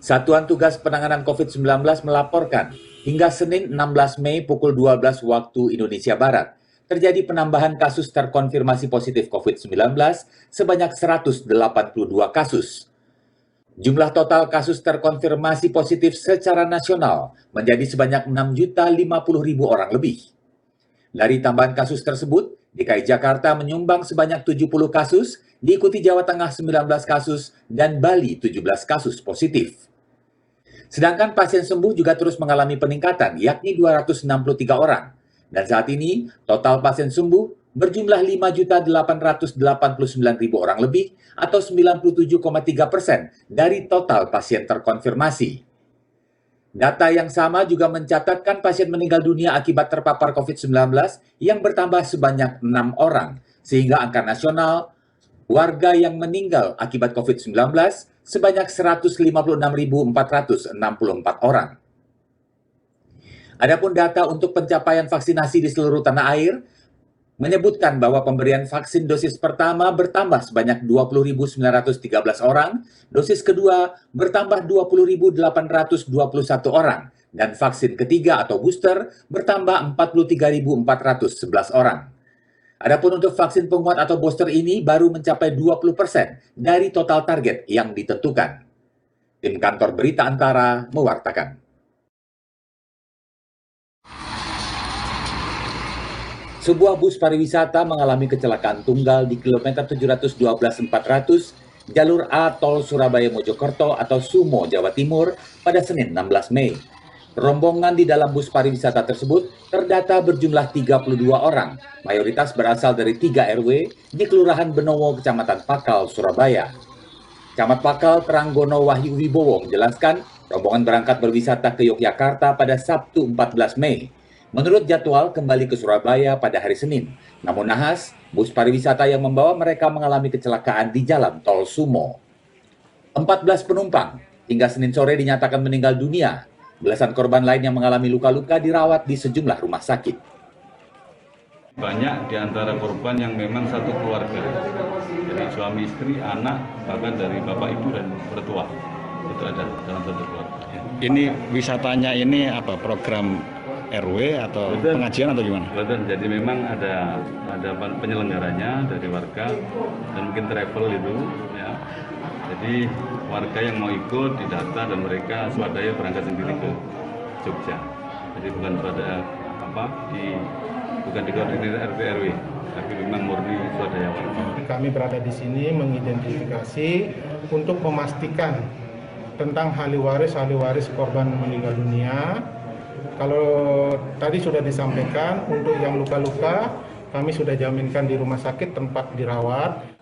Satuan Tugas Penanganan COVID-19 melaporkan, hingga Senin 16 Mei pukul 12 waktu Indonesia Barat, terjadi penambahan kasus terkonfirmasi positif COVID-19 sebanyak 182 kasus. Jumlah total kasus terkonfirmasi positif secara nasional menjadi sebanyak 6.050.000 orang lebih. Dari tambahan kasus tersebut, DKI Jakarta menyumbang sebanyak 70 kasus, diikuti Jawa Tengah 19 kasus, dan Bali 17 kasus positif. Sedangkan pasien sembuh juga terus mengalami peningkatan, yakni 263 orang. Dan saat ini, total pasien sembuh berjumlah 5.889.000 orang lebih atau 97,3% dari total pasien terkonfirmasi. Data yang sama juga mencatatkan pasien meninggal dunia akibat terpapar COVID-19 yang bertambah sebanyak 6 orang, sehingga angka nasional warga yang meninggal akibat COVID-19 sebanyak 156.464 orang. Adapun data untuk pencapaian vaksinasi di seluruh tanah air menyebutkan bahwa pemberian vaksin dosis pertama bertambah sebanyak 20.913 orang, dosis kedua bertambah 20.821 orang, dan vaksin ketiga atau booster bertambah 43.411 orang. Adapun untuk vaksin penguat atau booster ini baru mencapai 20% dari total target yang ditentukan. Tim Kantor Berita Antara mewartakan. Sebuah bus pariwisata mengalami kecelakaan tunggal di kilometer 712+400 jalur A Tol Surabaya-Mojokerto atau Sumo, Jawa Timur pada Senin 16 Mei. Rombongan di dalam bus pariwisata tersebut terdata berjumlah 32 orang, mayoritas berasal dari 3 RW di Kelurahan Benowo, Kecamatan Pakal, Surabaya. Camat Pakal Tranggono Wahyu Wibowo menjelaskan, rombongan berangkat berwisata ke Yogyakarta pada Sabtu 14 Mei. Menurut jadwal kembali ke Surabaya pada hari Senin. Namun nahas, bus pariwisata yang membawa mereka mengalami kecelakaan di jalan Tol Sumo. 14 penumpang hingga Senin sore dinyatakan meninggal dunia. Belasan korban lain yang mengalami luka-luka dirawat di sejumlah rumah sakit. Banyak di antara korban yang memang satu keluarga, dari suami istri, anak, bahkan dari bapak ibu dan mertua. Itu ada dalam satu keluarga. Ini wisatanya ini apa, program RW atau betul, pengajian atau gimana? Betul, jadi memang ada penyelenggaranya dari warga dan mungkin travel itu, ya. Jadi warga yang mau ikut didata dan mereka swadaya berangkat sendiri ke Jogja. Jadi bukan pada bukan dikoordinir RT RW, tapi memang murni swadaya warga. Kami berada di sini mengidentifikasi untuk memastikan tentang ahli waris korban meninggal dunia. Kalau tadi sudah disampaikan, untuk yang luka-luka kami sudah jaminkan di rumah sakit tempat dirawat.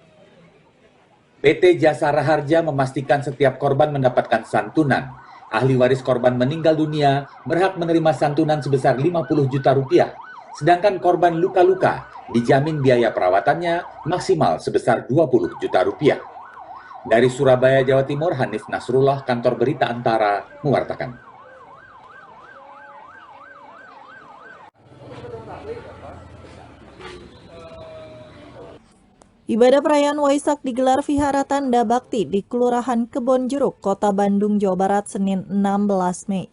PT Jasara Harja memastikan setiap korban mendapatkan santunan. Ahli waris korban meninggal dunia berhak menerima santunan sebesar 50 juta rupiah. Sedangkan korban luka-luka dijamin biaya perawatannya maksimal sebesar 20 juta rupiah. Dari Surabaya, Jawa Timur, Hanif Nasrullah, Kantor Berita Antara, mewartakan. Ibadah perayaan Waisak digelar Vihara Tanda Bakti di Kelurahan Kebonjeruk, Kota Bandung, Jawa Barat, Senin 16 Mei.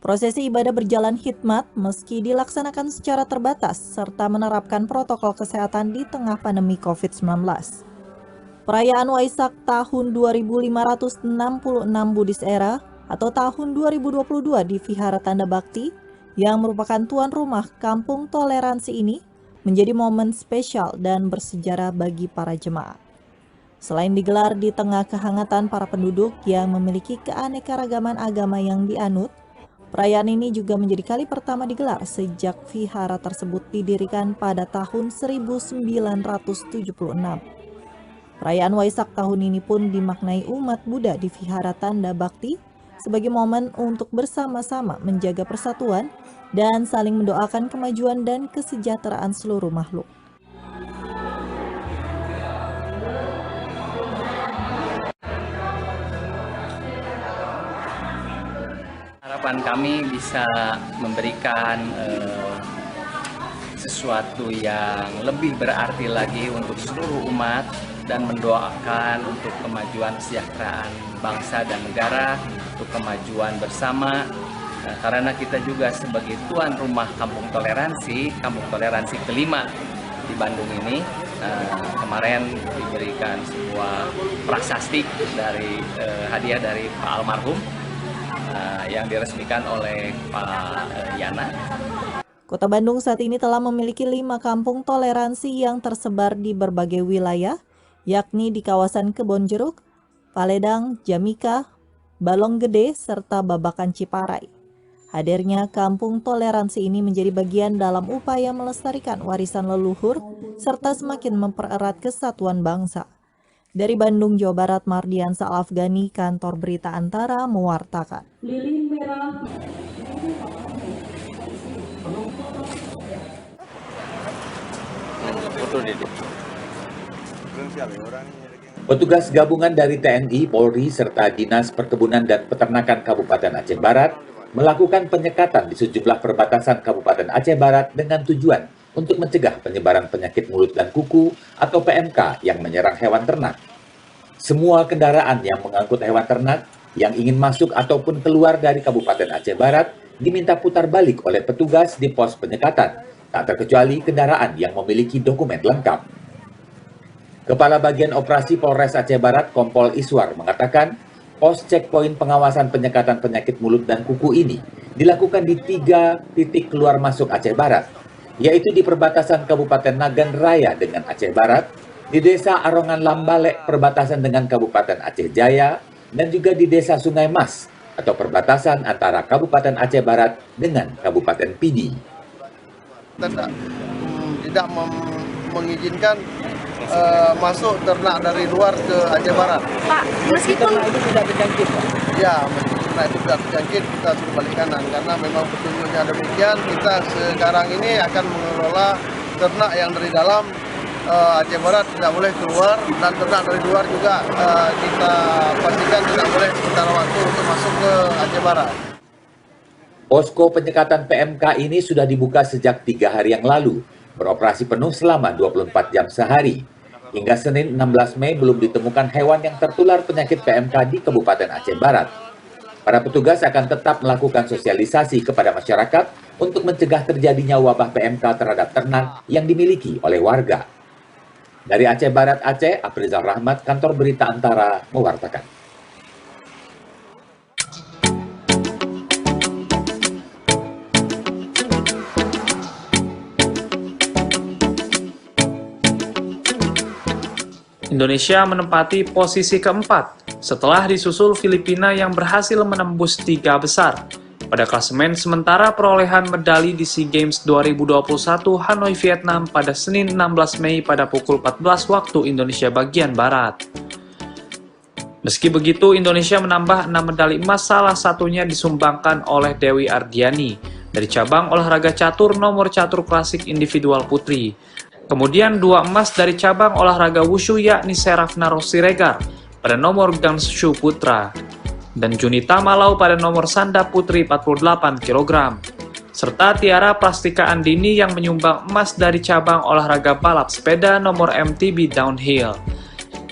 Prosesi ibadah berjalan hikmat meski dilaksanakan secara terbatas serta menerapkan protokol kesehatan di tengah pandemi COVID-19. Perayaan Waisak tahun 2566 Buddhis Era atau tahun 2022 di Vihara Tanda Bakti yang merupakan tuan rumah Kampung Toleransi ini menjadi momen spesial dan bersejarah bagi para jemaah. Selain digelar di tengah kehangatan para penduduk yang memiliki keanekaragaman agama yang dianut, perayaan ini juga menjadi kali pertama digelar sejak vihara tersebut didirikan pada tahun 1976. Perayaan Waisak tahun ini pun dimaknai umat Buddha di Vihara Tanda Bakti sebagai momen untuk bersama-sama menjaga persatuan dan saling mendoakan kemajuan dan kesejahteraan seluruh makhluk. Harapan kami bisa memberikan sesuatu yang lebih berarti lagi untuk seluruh umat dan mendoakan untuk kemajuan kesejahteraan bangsa dan negara, untuk kemajuan bersama. Karena kita juga sebagai tuan rumah Kampung Toleransi kelima di Bandung ini, kemarin diberikan sebuah prasasti dari hadiah dari Pak Almarhum yang diresmikan oleh Pak Yana. Kota Bandung saat ini telah memiliki 5 kampung toleransi yang tersebar di berbagai wilayah, yakni di kawasan Kebonjeruk, Paledang, Jamika, Balong Gede, serta Babakan Ciparai. Hadirnya kampung toleransi ini menjadi bagian dalam upaya melestarikan warisan leluhur serta semakin mempererat kesatuan bangsa. Dari Bandung, Jawa Barat, Mardian Afghani, Kantor Berita Antara mewartakan. Lilin merah. Petugas gabungan dari TNI, Polri, serta Dinas Perkebunan dan Peternakan Kabupaten Aceh Barat melakukan penyekatan di sejumlah perbatasan Kabupaten Aceh Barat dengan tujuan untuk mencegah penyebaran penyakit mulut dan kuku atau PMK yang menyerang hewan ternak. Semua kendaraan yang mengangkut hewan ternak yang ingin masuk ataupun keluar dari Kabupaten Aceh Barat diminta putar balik oleh petugas di pos penyekatan, tak terkecuali kendaraan yang memiliki dokumen lengkap. Kepala Bagian Operasi Polres Aceh Barat, Kompol Iswar, mengatakan pos checkpoint pengawasan penyekatan penyakit mulut dan kuku ini dilakukan di 3 titik keluar masuk Aceh Barat, yaitu di perbatasan Kabupaten Nagan Raya dengan Aceh Barat, di Desa Arongan Lambalek perbatasan dengan Kabupaten Aceh Jaya, dan juga di Desa Sungai Mas atau perbatasan antara Kabupaten Aceh Barat dengan Kabupaten Pidi. Tidak mengizinkan masuk ternak dari luar ke Aceh Barat. Pak, meskipun itu tidak terjangkit, Pak? Ya, meskipun itu tidak terjangkit, kita suruh balik kanan. Karena memang petunjuknya demikian, kita sekarang ini akan mengelola ternak yang dari dalam Aceh Barat tidak boleh keluar, dan ternak dari luar juga kita pastikan tidak boleh sementara waktu untuk masuk ke Aceh Barat. Posko penyekatan PMK ini sudah dibuka sejak 3 hari yang lalu, beroperasi penuh selama 24 jam sehari. Hingga Senin 16 Mei belum ditemukan hewan yang tertular penyakit PMK di Kabupaten Aceh Barat. Para petugas akan tetap melakukan sosialisasi kepada masyarakat untuk mencegah terjadinya wabah PMK terhadap ternak yang dimiliki oleh warga. Dari Aceh Barat, Aceh, Afrizal Rahmat, Kantor Berita Antara, mewartakan. Indonesia menempati posisi keempat setelah disusul Filipina yang berhasil menembus 3 besar. Pada klasemen sementara perolehan medali di SEA Games 2021 Hanoi, Vietnam pada Senin 16 Mei pada pukul 14 waktu Indonesia bagian Barat. Meski begitu, Indonesia menambah 6 medali emas, salah satunya disumbangkan oleh Dewi Ardiani dari cabang olahraga catur nomor catur klasik individual putri. Kemudian 2 emas dari cabang olahraga wushu yakni Serafna Siregar pada nomor ganshu putra dan Junita Malau pada nomor sanda putri 48 kg. Serta Tiara Prastika Andini yang menyumbang emas dari cabang olahraga balap sepeda nomor MTB downhill.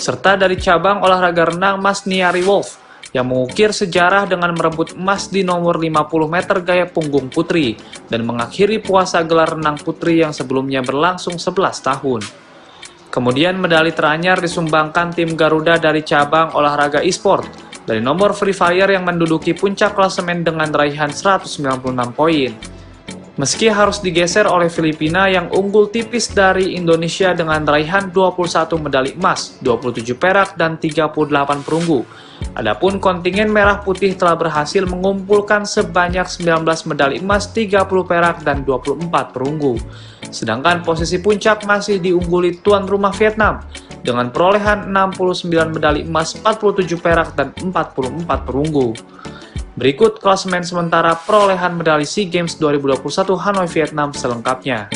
Serta dari cabang olahraga renang Mas Niari Wolf yang mengukir sejarah dengan merebut emas di nomor 50 meter gaya punggung putri dan mengakhiri puasa gelar renang putri yang sebelumnya berlangsung 11 tahun. Kemudian medali teranyar disumbangkan tim Garuda dari cabang olahraga e-sport dari nomor Free Fire yang menduduki puncak klasemen dengan raihan 196 poin. Meski harus digeser oleh Filipina yang unggul tipis dari Indonesia dengan raihan 21 medali emas, 27 perak, dan 38 perunggu. Adapun kontingen merah putih telah berhasil mengumpulkan sebanyak 19 medali emas, 30 perak, dan 24 perunggu. Sedangkan posisi puncak masih diungguli tuan rumah Vietnam dengan perolehan 69 medali emas, 47 perak, dan 44 perunggu. Berikut klasemen sementara perolehan medali SEA Games 2021 Hanoi, Vietnam selengkapnya.